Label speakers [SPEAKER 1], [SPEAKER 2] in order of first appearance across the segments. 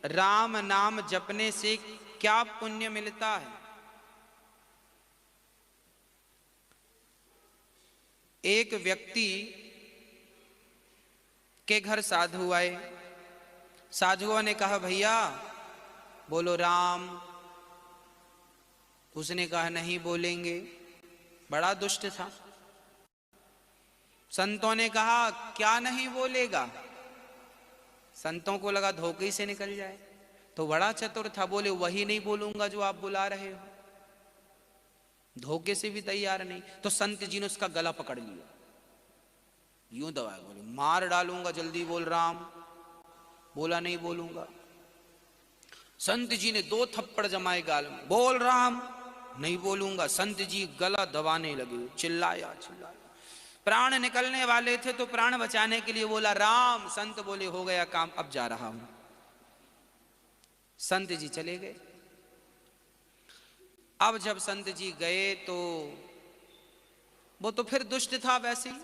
[SPEAKER 1] राम नाम जपने से क्या पुण्य मिलता है। एक व्यक्ति के घर साधु आए। साधुओं ने कहा भैया बोलो राम। उसने कहा नहीं बोलेंगे, बड़ा दुष्ट था। संतों ने कहा क्या नहीं बोलेगा। संतों को लगा धोखे से निकल जाए, तो बड़ा चतुर था, बोले वही नहीं बोलूंगा जो आप बुला रहे हो। धोखे से भी तैयार नहीं। तो संत जी ने उसका गला पकड़ लिया, यूं दबाया, बोले मार डालूंगा, जल्दी बोल राम। बोला नहीं बोलूंगा। संत जी ने 2 थप्पड़ जमाए गाल में, बोल राम। नहीं बोलूंगा। संत जी गला दबाने लगे, चिल्लाया चिल्लाया। प्राण निकलने वाले थे तो प्राण बचाने के लिए बोला राम। संत बोले हो गया काम, अब जा रहा हूं। संत जी चले गए। अब जब संत जी गए तो वो तो फिर दुष्ट था वैसे ही,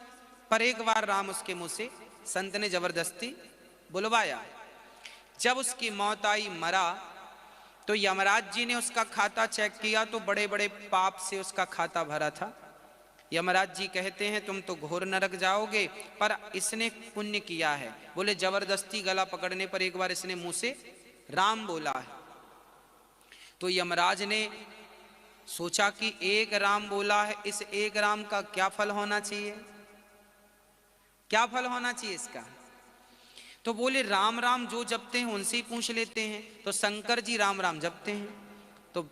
[SPEAKER 1] पर एक बार राम उसके मुंह से संत ने जबरदस्ती बुलवाया। जब उसकी मौत आई, मरा, तो यमराज जी ने उसका खाता चेक किया तो बड़े बड़े पाप से उसका खाता भरा था। यमराज जी कहते हैं तुम तो घोर नरक जाओगे, पर इसने पुण्य किया है। बोले जबरदस्ती गला पकड़ने पर एक बार इसने मुंह से राम बोला है। तो यमराज ने सोचा कि एक राम बोला है, इस एक राम का क्या फल होना चाहिए, क्या फल होना चाहिए इसका। तो बोले राम राम जो जपते हैं उनसे ही पूछ लेते हैं। तो शंकर जी राम राम जपते हैं। तो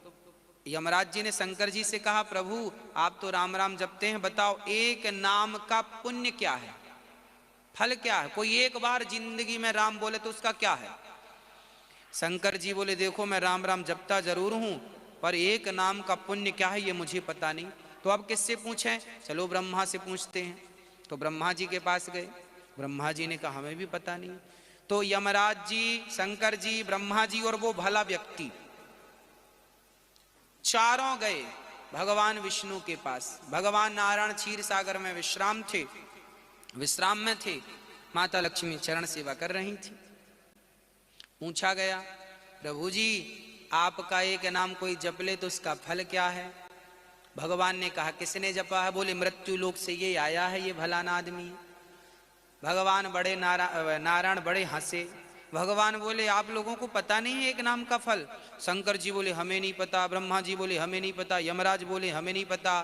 [SPEAKER 1] यमराज जी ने शंकर जी से कहा प्रभु आप तो राम राम जपते हैं, बताओ एक नाम का पुण्य क्या है, फल क्या है। कोई एक बार जिंदगी में राम बोले तो उसका क्या है। शंकर जी बोले देखो मैं राम राम जपता जरूर हूं, पर एक नाम का पुण्य क्या है ये मुझे पता नहीं। तो अब किससे पूछें, चलो ब्रह्मा से पूछते हैं। तो ब्रह्मा जी के पास गए। ब्रह्मा जी ने कहा हमें भी पता नहीं। तो यमराज जी, शंकर जी, ब्रह्मा जी और वो भला व्यक्ति चारों गए भगवान विष्णु के पास। भगवान नारायण क्षीर सागर में विश्राम में थे। माता लक्ष्मी चरण सेवा कर रही थी। पूछा गया प्रभु जी आपका एक नाम कोई जप ले तो उसका फल क्या है। भगवान ने कहा किसने जपा है। बोले मृत्यु लोक से ये आया है, ये भला ना आदमी। भगवान बड़े नारायण बड़े हंसे। भगवान बोले आप लोगों को पता नहीं है एक नाम का फल। शंकर जी बोले हमें नहीं पता। ब्रह्मा जी बोले हमें नहीं पता। यमराज बोले हमें नहीं पता,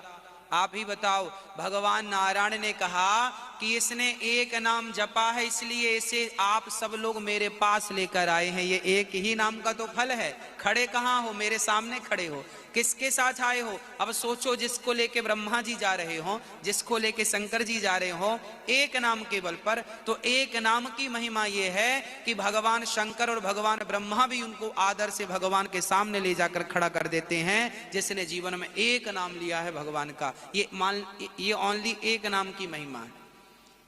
[SPEAKER 1] आप ही बताओ। भगवान नारायण ने कहा कि इसने एक नाम जपा है इसलिए इसे आप सब लोग मेरे पास लेकर आए हैं। ये एक ही नाम का तो फल है। खड़े कहाँ हो, मेरे सामने खड़े हो, किसके साथ आए हो। अब सोचो जिसको लेके ब्रह्मा जी जा रहे हो, जिसको लेके शंकर जी जा रहे हो, एक नाम के बल पर। तो एक नाम की महिमा ये है कि भगवान शंकर और भगवान ब्रह्मा भी उनको आदर से भगवान के सामने ले जाकर खड़ा कर देते हैं जिसने जीवन में एक नाम लिया है भगवान का। ये ओनली एक नाम की महिमा है।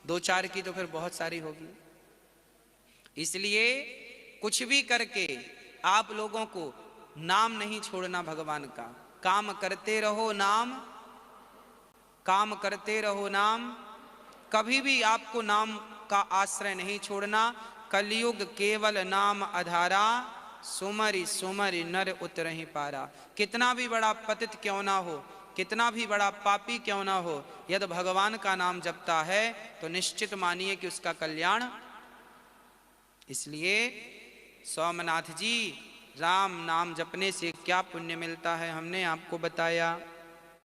[SPEAKER 1] 2-4 की तो फिर बहुत सारी होगी। इसलिए कुछ भी करके आप लोगों को नाम नहीं छोड़ना भगवान का। काम करते रहो नाम, काम करते रहो नाम। कभी भी आपको नाम का आश्रय नहीं छोड़ना। कलयुग केवल नाम आधारा, सुमरि सुमरि नर उतरहि पारा। कितना भी बड़ा पतित क्यों ना हो, कितना भी बड़ा पापी क्यों ना हो, यदि भगवान का नाम जपता है तो निश्चित मानिए कि उसका कल्याण। इसलिए सोमनाथ जी राम नाम जपने से क्या पुण्य मिलता है हमने आपको बताया।